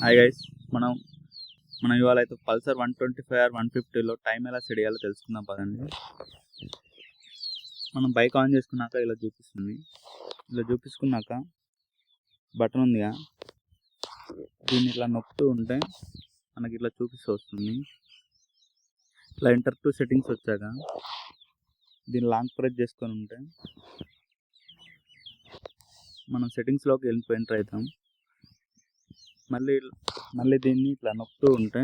Hi guys, మనం మనం ఇవాళ అయితే పల్సర్ 125 ఆర్ 150లో టైం ఎలా సెట్ చేయాలో తెలుసుకుందాం పదండి. మనం బైక్ ఆన్ చేసుకున్నాక ఇలా చూపిస్తుంది. ఇలా చూపించుకున్నాక బటన్ ఉందిగా, దీన్ని ఇట్లా నొక్కుతూ ఉంటే మనకి ఇట్లా చూపిస్తూ వస్తుంది. ఇట్లా ఎంటర్ టు సెట్టింగ్స్ వచ్చాక దీన్ని లాంగ్ ప్రెస్ చేసుకొని ఉంటే మనం సెట్టింగ్స్లోకి ఎంటర్ అవుతాం. మళ్ళీ దీన్ని ఇట్లా నొక్కుతూ ఉంటే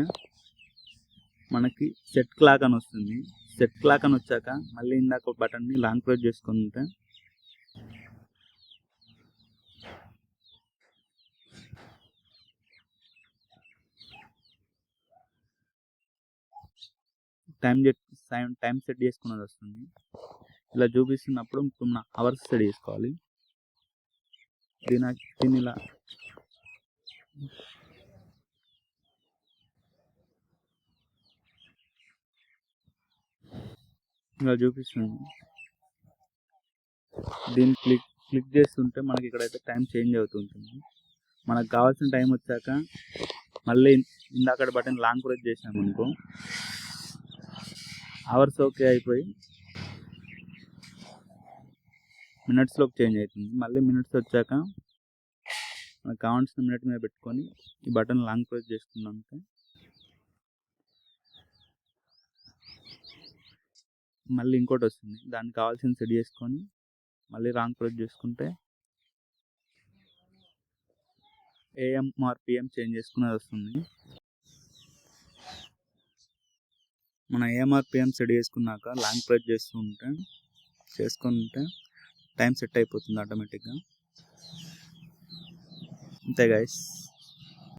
మనకి సెట్ క్లాక్ అని వస్తుంది. సెట్ క్లాక్ అని వచ్చాక మళ్ళీ ఇందాక బటన్ని లాంగ్ ప్రెస్ చేసుకుని ఉంటే టైం సెట్ చేసుకున్నది వస్తుంది. ఇలా చూపిస్తున్నప్పుడు ఇప్పుడు మన అవర్స్ సెట్ చేసుకోవాలి. దీన్ని ఇలా చూపిస్తుంది. దీన్ని క్లిక్ చేస్తుంటే మనకి ఇక్కడైతే టైం చేంజ్ అవుతుంటుంది. మనకు కావాల్సిన టైం వచ్చాక మళ్ళీ ఇందాక బటన్ లాంగ్ ప్రెస్ చేసినాం అనుకో, అవర్స్ ఓకే అయిపోయి మినిట్స్లోకి చేంజ్ అవుతుంది. మళ్ళీ మినిట్స్ వచ్చాక మనకు కావాల్సిన మినిట్ మీద పెట్టుకొని ఈ బటన్ లాంగ్ ప్రెస్ చేసుకున్నాక మళ్ళీ ఇంకోటి వస్తుంది. దానికి కావాల్సిన సెట్ చేసుకొని మళ్ళీ లాంగ్ ప్రెస్ చేసుకుంటే AM ఆర్ PM చేంజ్ చేసుకునేది వస్తుంది. మనం AM ఆర్ PM సెట్ చేసుకున్నాక లాంగ్ ప్రెస్ చేసుకొని ఉంటే టైం సెట్ అయిపోతుంది ఆటోమేటిక్గా. అంతే గైస్.